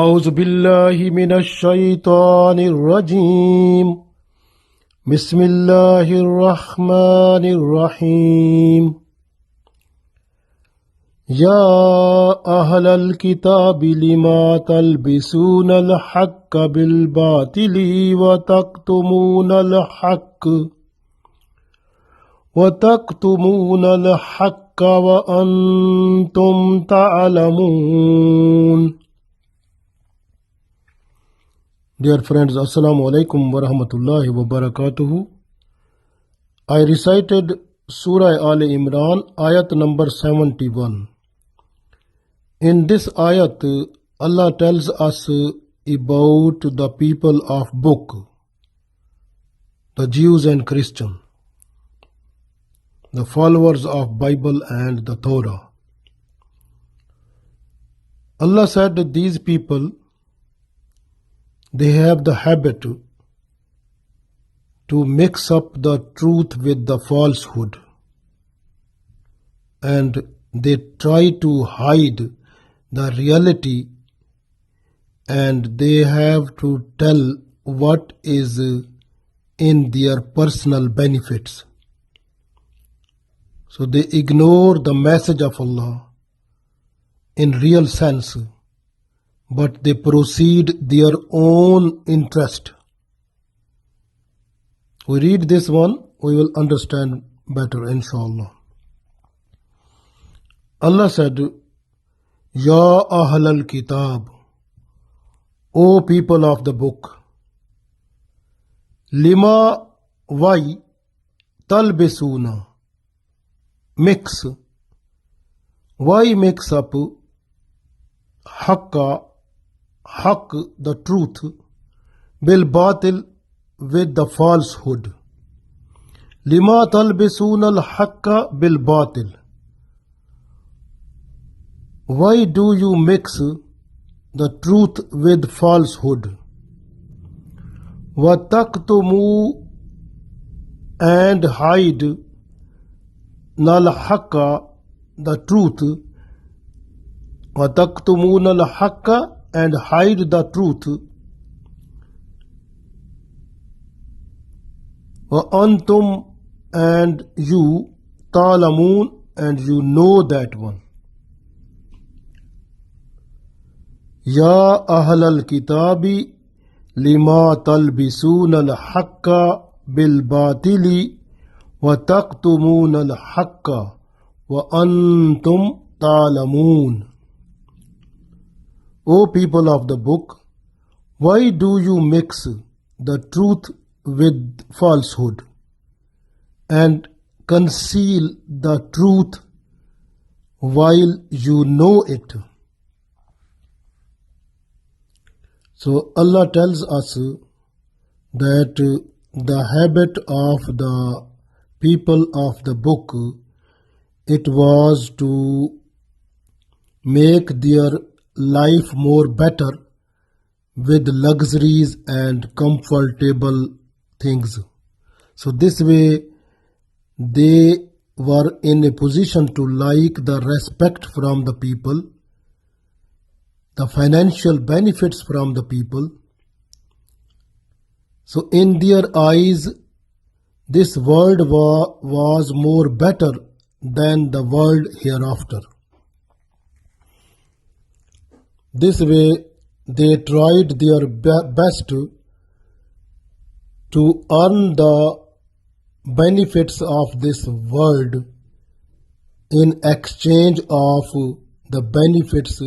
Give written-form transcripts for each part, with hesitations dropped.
أعوذ بالله من الشيطان الرجيم بسم الله الرحمن الرحيم يا أهل الكتاب لما تلبسون الحق بالباطل وتكتمون الحق وأنتم تعلمون. Dear friends, Assalamu alaikum wa rahmatullahi wa barakatuhu. I recited Surah Aal-i-Imraan Ayat number 71. In this ayat, Allah tells us about the people of book, the Jews and Christians, the followers of Bible and the Torah. Allah said that these people, they have the habit to mix up the truth with the falsehood, and they try to hide the reality, and they have to tell what is in their personal benefits. So they ignore the message of Allah in real sense, but they proceed their own interest. We read this one, we will understand better, inshallah. Allah said, Ya Ahl al-Kitab, O people of the book, Lima, why, talbisuna, mix, why mix up, haqqa, haq, the truth, bil batil, with the falsehood. Lima talbisuna al haqqa bil batil. Why do you mix the truth with falsehood? Wa taktumu, and hide nal haqqa, the truth. Wa taktumuna al haqqa, and hide the truth. Wa antum, and you, ta'lamun, and you know that one. Ya Ahl al-Kitabi lima talbisuna al-haqqa bil-batili wa taktumuna al-haqqa wa antum ta'lamun. O people of the book, why do you mix the truth with falsehood and conceal the truth while you know it? So Allah tells us that the habit of the people of the book, it was to make their life more better with luxuries and comfortable things. So this way they were in a position to like the respect from the people, the financial benefits from the people. So in their eyes, this world was more better than the world hereafter. This way, they tried their best to earn the benefits of this world in exchange of the benefits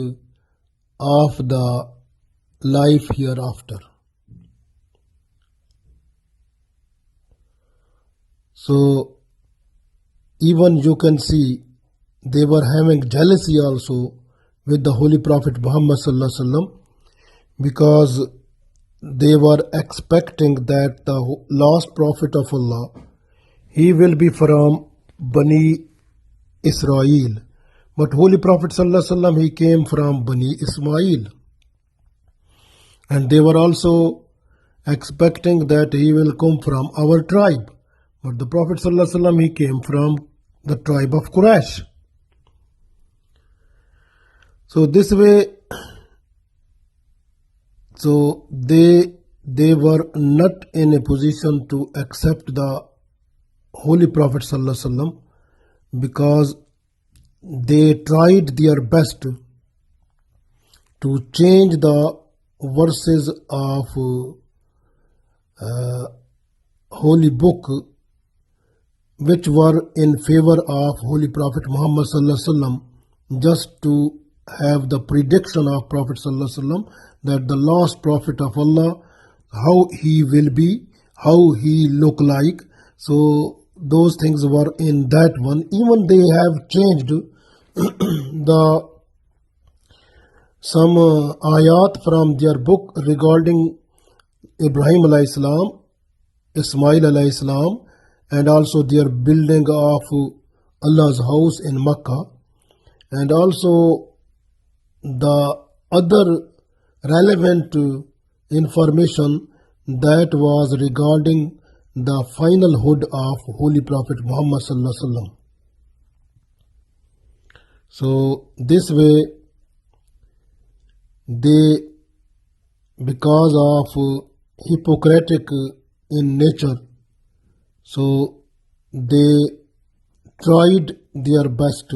of the life hereafter. So, even you can see they were having jealousy also with the Holy Prophet Muhammad sallallahu alaihi wasallam, because they were expecting that the last Prophet of Allah, he will be from Bani Israel. But Holy Prophet sallallahu alaihi wasallam, he came from Bani Ismail. And they were also expecting that he will come from our tribe. But the Prophet sallallahu alaihi wasallam, he came from the tribe of Quraysh. So this way So they were not in a position to accept the Holy Prophet Sallallahu Alaihi Wasallam because they tried their best to change the verses of Holy Book which were in favor of Holy Prophet Muhammad Sallallahu Alaihi Wasallam, just to have the prediction of Prophet Sallallahu Alaihi Wasallam that the last Prophet of Allah, how he will be, how he look like. So those things were in that one. Even they have changed some ayat from their book regarding Ibrahim alayhi salam, Ismail alayhi salam, and also their building of Allah's house in Makkah, and also the other relevant information that was regarding the finalhood of Holy Prophet Muhammad Sallallahu Alaihi Wasallam. So this way they, because of hypocritic in nature, so they tried their best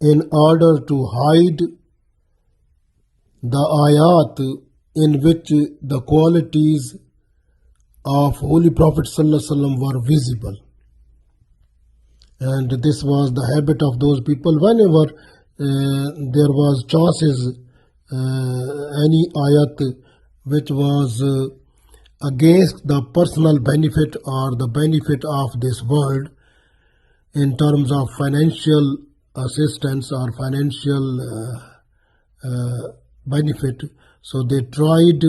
in order to hide the ayat in which the qualities of Holy Prophet Sallallahu Alaihi Wasallam were visible. And this was the habit of those people. Whenever there was chances, any ayat which was against the personal benefit or the benefit of this world in terms of financial assistance or financial benefit, so they tried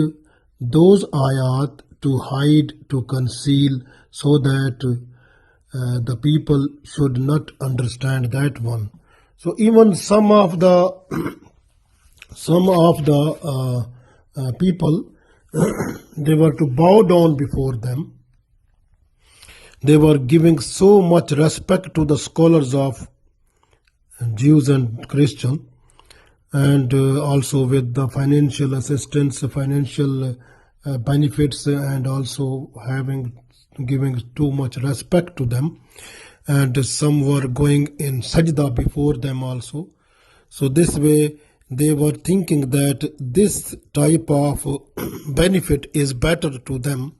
those ayat to hide, to conceal, so that the people should not understand that one. So even some of the people, they were to bow down before them. They were giving so much respect to the scholars of Jews and Christians, and also with the financial assistance, financial benefits, and also giving too much respect to them. And some were going in sajda before them also. So this way they were thinking that this type of benefit is better to them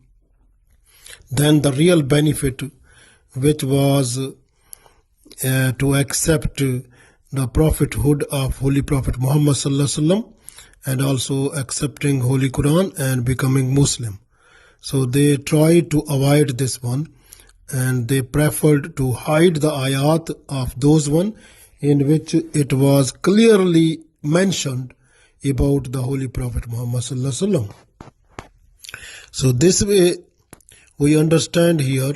than the real benefit, which was to accept the prophethood of Holy Prophet Muhammad Sallallahu Alaihi Wasallam, and also accepting Holy Quran and becoming Muslim. So they tried to avoid this one, and they preferred to hide the ayat of those one in which it was clearly mentioned about the Holy Prophet Muhammad Sallallahu Alaihi Wasallam. So this way we understand here,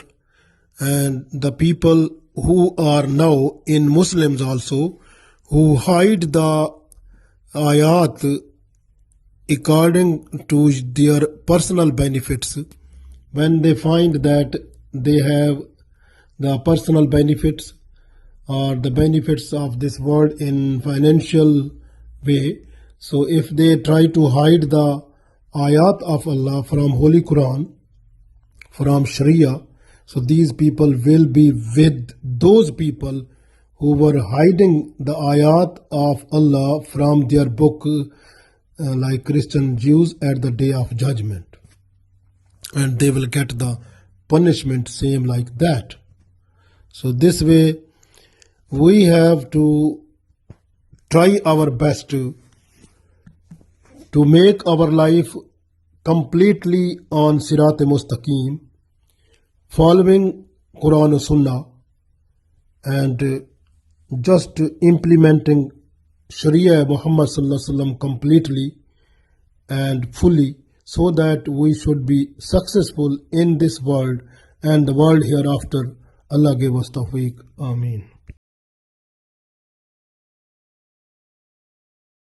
and the people who are now in Muslims also, who hide the ayat according to their personal benefits, when they find that they have the personal benefits or the benefits of this world in financial way, so if they try to hide the ayat of Allah from Holy Quran, from Sharia, so these people will be with those people who were hiding the ayat of Allah from their book, like Christian Jews at the day of judgment, and they will get the punishment same like that. So this way we have to try our best to make our life completely on Sirat Mustaqim, following Quran and Sunnah, and just implementing Sharia Muhammad Sallallahu Alaihi Wasallam completely and fully, so that we should be successful in this world and the world hereafter. Allah give us tawfiq. Ameen.